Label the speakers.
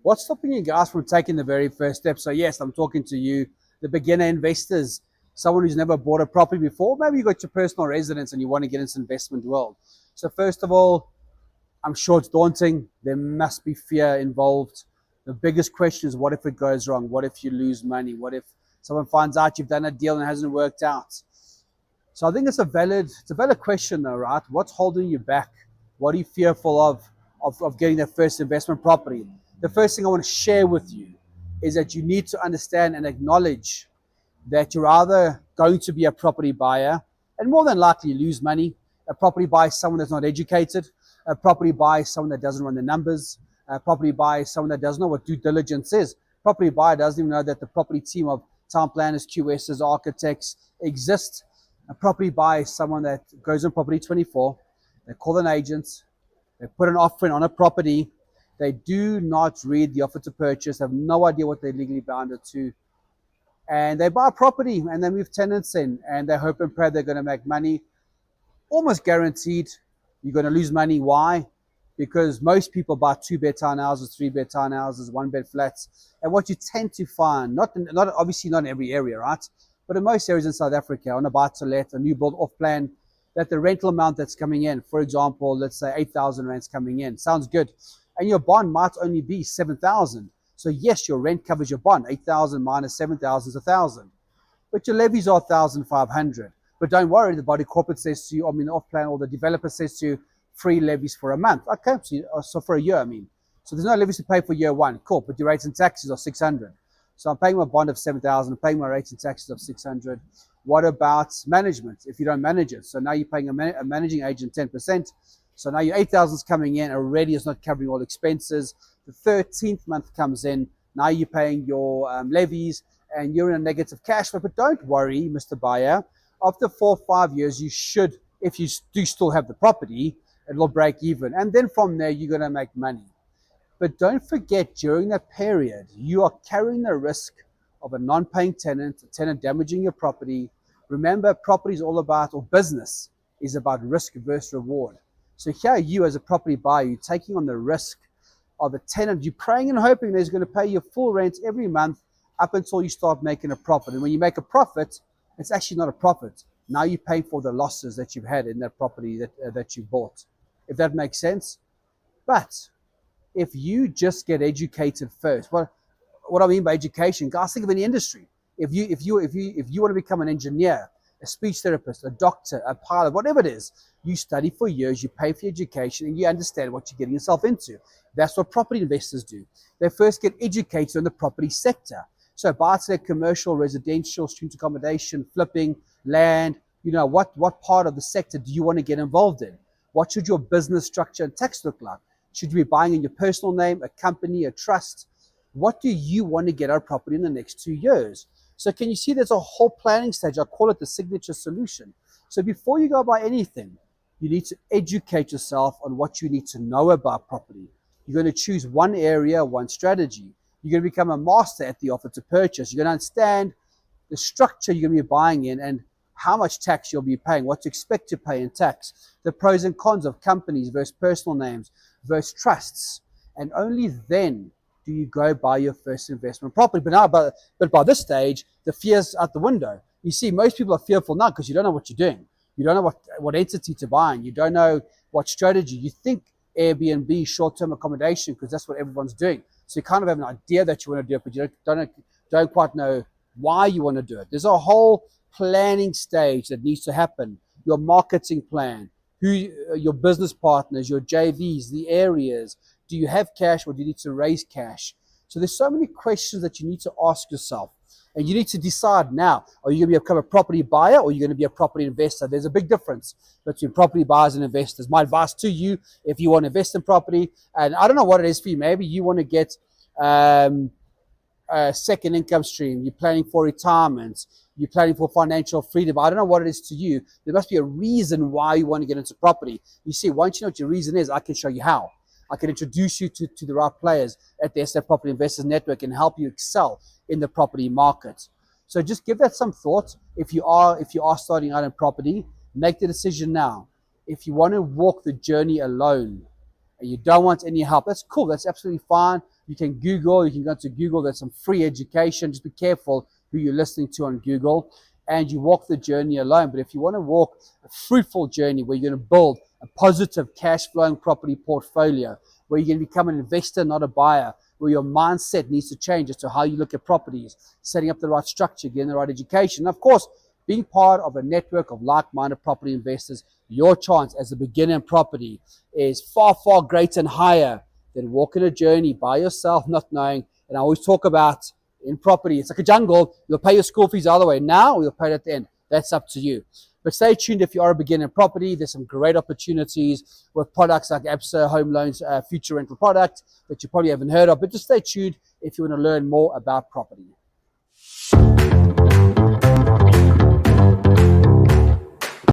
Speaker 1: What's stopping you guys from taking the very first step? So yes, I'm talking to you, the beginner investors, someone who's never bought a property before. Maybe you got your personal residence and you want to get into the investment world. So first of all, I'm sure it's daunting. There must be fear involved. The biggest question is, what if it goes wrong? What if you lose money? What if someone finds out you've done a deal and it hasn't worked out? So I think it's a valid question though, right? What's holding you back? What are you fearful of getting that first investment property? The first thing I want to share with you is that you need to understand and acknowledge that you're either going to be a property buyer and more than likely lose money. A property buyer is someone that's not educated. A property buyer is someone that doesn't run the numbers. A property buyer is someone that doesn't know what due diligence is. Property buyer doesn't even know that the property team of town planners, QSs, architects exist. A property buyer is someone that goes on property 24. They call an agent. They put an offer in on a property. They do not read the offer to purchase, have no idea what they're legally bounded to. And they buy a property and they move tenants in and they hope and pray they're going to make money. Almost guaranteed you're going to lose money. Why? Because most people buy 2-bed townhouses, 3-bed townhouses, 1-bed flats. And what you tend to find, not obviously not in every area, right? But in most areas in South Africa, on a buy-to-let, a new build off-plan, that the rental amount that's coming in, for example, let's say 8,000 rands coming in, sounds good. And your bond might only be 7,000. So yes, your rent covers your bond. 8,000 minus 7,000 is 1,000. But your levies are 1,500. But don't worry, the body corporate says to you, the off-plan or the developer says to you, free levies for a month. Okay, so for a year, So there's no levies to pay for year one. Cool, but your rates and taxes are 600. So I'm paying my bond of 7,000, I'm paying my rates and taxes of 600. What about management if you don't manage it? So now you're paying a managing agent 10%. So now your 8,000 is coming in, already it's not covering all expenses. The 13th month comes in, now you're paying your levies and you're in a negative cash flow. But don't worry, Mr. Buyer, after 4 or 5 years, you should, if you do still have the property, it'll break even. And then from there, you're going to make money. But don't forget, during that period, you are carrying the risk of a non-paying tenant, a tenant damaging your property. Remember, property is all about, or business is about risk versus reward. So here you as a property buyer, you're taking on the risk of a tenant. You're praying and hoping that he's going to pay you full rent every month up until you start making a profit. And when you make a profit, it's actually not a profit. Now you pay for the losses that you've had in that property that you bought, if that makes sense. But if you just get educated first, what I mean by education, guys, think of any industry. If you want to become an engineer, a speech therapist, a doctor, a pilot, whatever it is, you study for years, you pay for your education, and you understand what you're getting yourself into. That's what property investors do. They first get educated on the property sector. So buy-to-let, commercial, residential, student accommodation, flipping, land, what part of the sector do you want to get involved in? What should your business structure and tax look like? Should you be buying in your personal name, a company, a trust? What do you want to get out of property in the next 2 years? So can you see there's a whole planning stage? I call it the signature solution. So before you go buy anything, you need to educate yourself on what you need to know about property. You're going to choose one area, one strategy. You're going to become a master at the offer to purchase. You're going to understand the structure you're going to be buying in and how much tax you'll be paying, what to expect to pay in tax, the pros and cons of companies versus personal names versus trusts. And only then do you go buy your first investment property. But by this stage, the fear's out the window. You see, most people are fearful now because you don't know what you're doing. You don't know what entity to buy in. You don't know what strategy. You think Airbnb, short-term accommodation, because that's what everyone's doing. So you kind of have an idea that you want to do it, but you don't quite know why you want to do it. There's a whole planning stage that needs to happen. Your marketing plan, your business partners, your JVs, the areas. Do you have cash or do you need to raise cash? So there's so many questions that you need to ask yourself. And you need to decide now, are you going to become a property buyer or are you going to be a property investor? There's a big difference between property buyers and investors. My advice to you, if you want to invest in property, and I don't know what it is for you, maybe you want to get a second income stream, you're planning for retirement, you're planning for financial freedom. I don't know what it is to you. There must be a reason why you want to get into property. You see, once you know what your reason is, I can show you how. I can introduce you to the right players at the SA Property Investors Network and help you excel in the property market. So just give that some thought. If you are starting out in property, make the decision now. If you want to walk the journey alone, and you don't want any help, that's cool. That's absolutely fine. You can Google. You can go to Google. There's some free education. Just be careful who you're listening to on Google. And you walk the journey alone. But if you want to walk a fruitful journey where you're going to build a positive cash flowing property portfolio, where you're going to become an investor, not a buyer, where your mindset needs to change as to how you look at properties, setting up the right structure, getting the right education. And of course, being part of a network of like-minded property investors, your chance as a beginner in property is far, far greater and higher than walking a journey by yourself, not knowing. And I always talk about in property, it's like a jungle. You'll pay your school fees all the way now, or you'll pay it at the end. That's up to you. But stay tuned if you are a beginner in property. There's some great opportunities with products like Absa Home Loans, future rental product that you probably haven't heard of. But just stay tuned if you want to learn more about property.